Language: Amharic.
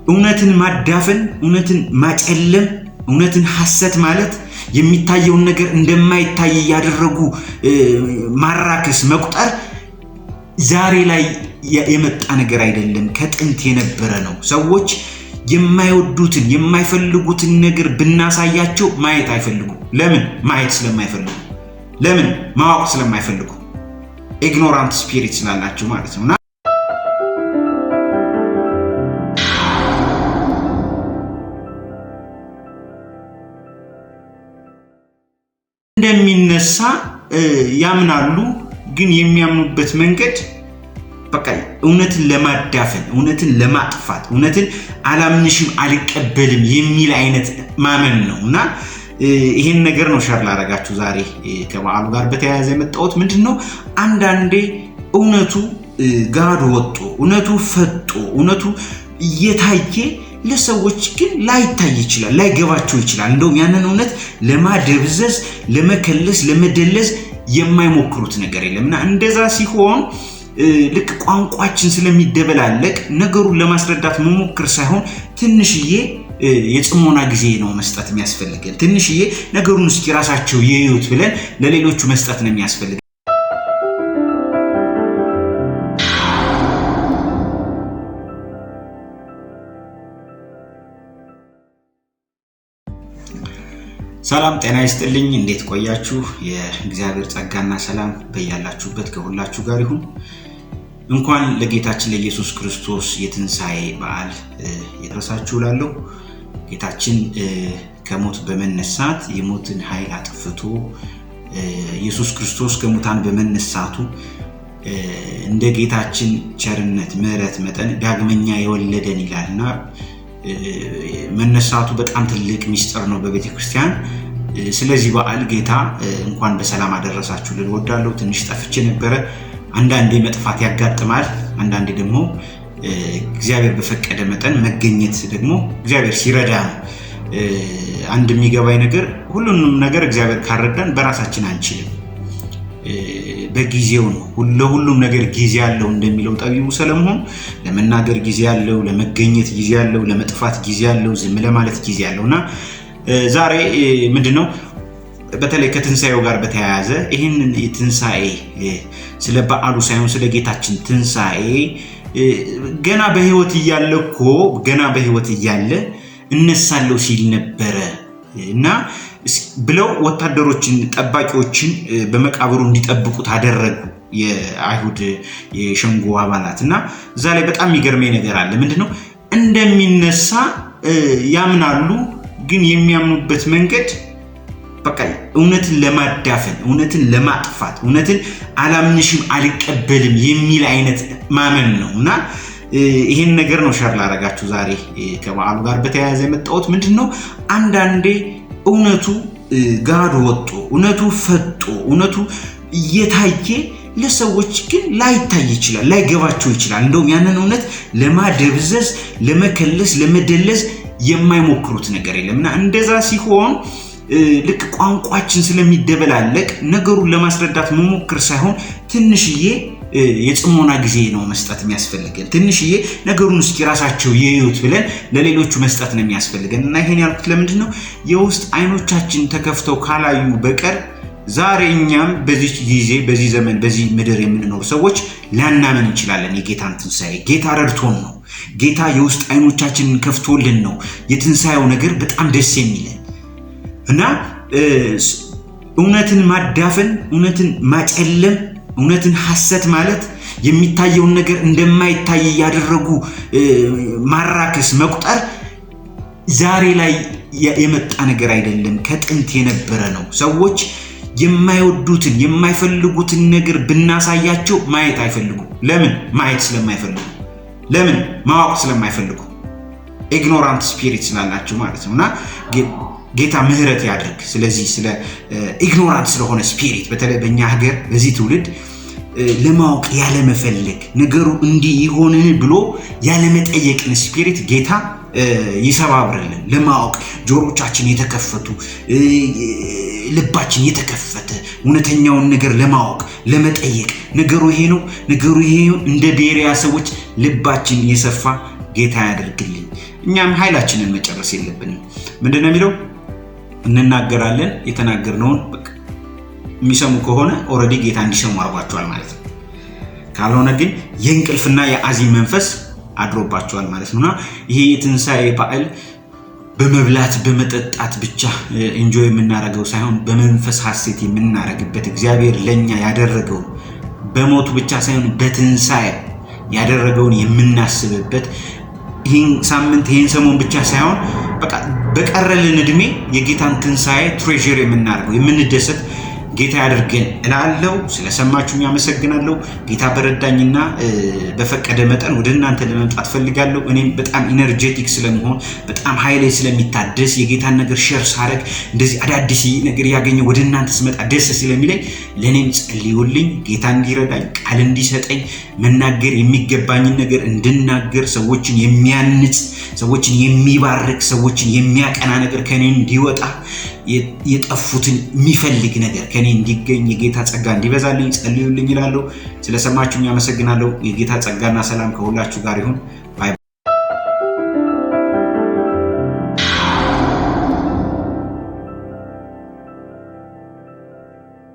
እውነትን ማዳፈን፣ እውነትን ማጨለም፣ እውነትን ሐሰት ማለት የሚታየውን ነገር እንደማይታይ ያደረጉ ማራከስ መቁጠር ዛሬ ላይ የመጣ ነገር አይደለም፣ ከጥንት የነበረ ነው። ሰዎች የማይወዱትን የማይፈልጉትን ነገር ብናሳያቸው ማየት አይፈልጉም። ለምን? ማየት ስለማይፈልጉ። ለምን? ማወቅ ስለማይፈልጉ። ኢግኖራንት ስፒሪት ስላላቸው ማለት ነውና እንደሚነሳ ያምናሉ። ግን የሚያምኑበት መንገድ በቃ እውነትን ለማዳፈን፣ እውነትን ለማጥፋት፣ እውነትን አላምንሽም አልቀበልም የሚል አይነት ማመን ነውና ይሄን ነገር ነው ሸር ላደርጋችሁ ዛሬ ከበዓሉ ጋር በተያያዘ የመጣሁት። ምንድነው አንዳንዴ እውነቱ ጋር ወጥቶ እውነቱ ፈጦ እውነቱ እየታየ ለሰዎች ግን ላይታይ ይችላል፣ ላይገባቸው ይችላል። እንደውም ያንን እውነት ለማደብዘዝ፣ ለመከለስ፣ ለመደለዝ የማይሞክሩት ነገር የለምና እንደዛ ሲሆን ልክ ቋንቋችን ስለሚደበላለቅ ነገሩን ለማስረዳት መሞክር ሳይሆን ትንሽዬ የጽሞና ጊዜ ነው መስጠት የሚያስፈልገን። ትንሽዬ ነገሩን እስኪ ራሳቸው ይዩት ብለን ለሌሎቹ መስጠት ነው የሚያስፈልገን። ሰላም ጤና ይስጥልኝ። እንዴት ቆያችሁ? የእግዚአብሔር ጸጋና ሰላም በእያላችሁበት ከሁላችሁ ጋር ይሁን። እንኳን ለጌታችን ለኢየሱስ ክርስቶስ የትንሣኤ በዓል የደረሳችሁ እላለሁ። ጌታችን ከሞት በመነሳት የሞትን ኃይል አጥፍቶ ኢየሱስ ክርስቶስ ከሙታን በመነሳቱ እንደ ጌታችን ቸርነት ምሕረት መጠን ዳግመኛ የወለደን ይላልና መነሳቱ በጣም ትልቅ ሚስጥር ነው በቤተ ክርስቲያን። ስለዚህ በዓል ጌታ እንኳን በሰላም አደረሳችሁ ልል እወዳለሁ። ትንሽ ጠፍቼ ነበረ። አንዳንዴ መጥፋት ያጋጥማል፣ አንዳንዴ ደግሞ እግዚአብሔር በፈቀደ መጠን መገኘት ደግሞ እግዚአብሔር ሲረዳ ነው። አንድ የሚገባኝ ነገር ሁሉንም ነገር እግዚአብሔር ካረዳን በራሳችን አንችልም። በጊዜው ነው። ለሁሉም ነገር ጊዜ ያለው እንደሚለው ጠቢቡ ሰለሞን ለመናገር ጊዜ ያለው፣ ለመገኘት ጊዜ ያለው፣ ለመጥፋት ጊዜ ያለው፣ ዝም ለማለት ጊዜ ያለውና ዛሬ ምንድነው በተለይ ከትንሣኤው ጋር በተያያዘ ይህንን የትንሣኤ ስለ በዓሉ ሳይሆን ስለ ጌታችን ትንሣኤ ገና በህይወት እያለ እኮ ገና በህይወት እያለ እነሳለሁ ሲል ነበረ እና ብለው ወታደሮችን ጠባቂዎችን በመቃብሩ እንዲጠብቁት አደረጉ የአይሁድ የሸንጎ አባላት። እና እዛ ላይ በጣም የሚገርመኝ ነገር አለ። ምንድነው እንደሚነሳ ያምናሉ። ግን የሚያምኑበት መንገድ በቃ እውነትን ለማዳፈን፣ እውነትን ለማጥፋት፣ እውነትን አላምንሽም አልቀበልም የሚል አይነት ማመን ነውና ይሄን ነገር ነው ሸር ላደርጋችሁ ዛሬ ከበዓሉ ጋር በተያያዘ የመጣሁት። ምንድነው አንዳንዴ እውነቱ ጋር ወጥቶ እውነቱ ፈጦ እውነቱ እየታየ ለሰዎች ግን ላይታይ ይችላል፣ ላይገባቸው ይችላል። እንደውም ያንን እውነት ለማደብዘዝ፣ ለመከለስ፣ ለመደለዝ የማይሞክሩት ነገር የለምና እንደዛ ሲሆን ልክ ቋንቋችን ስለሚደበላለቅ ነገሩን ለማስረዳት መሞክር ሳይሆን ትንሽዬ የጽሞና ጊዜ ነው መስጠት የሚያስፈልገን። ትንሽዬ ነገሩን እስኪ ራሳቸው ይዩት ብለን ለሌሎቹ መስጠት ነው የሚያስፈልገን። እና ይሄን ያልኩት ለምንድን ነው የውስጥ አይኖቻችን ተከፍተው ካላዩ በቀር ዛሬ እኛም በዚህ ጊዜ በዚህ ዘመን በዚህ ምድር የምንኖር ሰዎች ላናመን እንችላለን። የጌታን ትንሣኤ ጌታ ረድቶን ነው። ጌታ የውስጥ አይኖቻችንን ከፍቶልን ነው የትንሣኤው ነገር በጣም ደስ የሚለን እና እውነትን ማዳፈን፣ እውነትን ማጨለም፣ እውነትን ሐሰት ማለት የሚታየውን ነገር እንደማይታይ ያደረጉ ማራከስ መቁጠር ዛሬ ላይ የመጣ ነገር አይደለም፣ ከጥንት የነበረ ነው። ሰዎች የማይወዱትን የማይፈልጉትን ነገር ብናሳያቸው ማየት አይፈልጉም። ለምን? ማየት ስለማይፈልጉ። ለምን? ማወቅ ስለማይፈልጉ። ኢግኖራንት ስፒሪት ስላላቸው ማለት ነውና ጌታ ምህረት ያድርግ። ስለዚህ ስለ ኢግኖራንት ስለሆነ ስፒሪት በተለይ በእኛ ሀገር በዚህ ትውልድ ለማወቅ ያለ መፈለግ ነገሩ እንዲህ ይሆንን ብሎ ያለ መጠየቅን ስፒሪት ጌታ ይሰባብርልን። ለማወቅ ጆሮቻችን የተከፈቱ ልባችን የተከፈተ እውነተኛውን ነገር ለማወቅ ለመጠየቅ ነገሩ ይሄ ነው ነገሩ ይሄ ነው እንደ ቤሪያ ሰዎች ልባችን የሰፋ ጌታ ያደርግልን። እኛም ኃይላችንን መጨረስ የለብንም። ምንድነው የሚለው? እንናገራለን የተናገርነውን የሚሰሙ ከሆነ ኦልሬዲ ጌታ እንዲሰሙ አርጓቸዋል ማለት ነው። ካልሆነ ግን የእንቅልፍና የአዚም መንፈስ አድሮባቸዋል ማለት ነውና ይሄ የትንሣኤ በዓል በመብላት በመጠጣት ብቻ ኢንጆይ የምናደርገው ሳይሆን በመንፈስ ሐሴት የምናደርግበት እግዚአብሔር ለኛ ያደረገው በሞቱ ብቻ ሳይሆን በትንሣኤ ያደረገውን የምናስብበት ይህን ሳምንት ይህን ሰሞን ብቻ ሳይሆን በቃ በቀረልን እድሜ የጌታን ትንሣኤ ትሬዠር የምናደርገው የምንደሰት ጌታ ያድርገን እላለሁ። ስለሰማችሁኝ አመሰግናለሁ። ጌታ በረዳኝና በፈቀደ መጠን ወደ እናንተ ለመምጣት ፈልጋለሁ። እኔም በጣም ኢነርጄቲክ ስለመሆን በጣም ኃይሌ ስለሚታደስ የጌታን ነገር ሼር ሳረግ እንደዚህ አዳዲስ ነገር ያገኘ ወደ እናንተ ስመጣ ደስ ስለሚለኝ ለኔም ጸልዩልኝ። ጌታ እንዲረዳኝ ቃል እንዲሰጠኝ መናገር የሚገባኝን ነገር እንድናገር ሰዎችን የሚያንጽ ሰዎችን የሚባርክ ሰዎችን የሚያቀና ነገር ከኔ እንዲወጣ የጠፉትን የሚፈልግ ነገር ከኔ እንዲገኝ የጌታ ጸጋ እንዲበዛልኝ ጸልዩልኝ ይላል። ስለሰማችሁኝ አመሰግናለሁ። የጌታ ጸጋና ሰላም ከሁላችሁ ጋር ይሁን።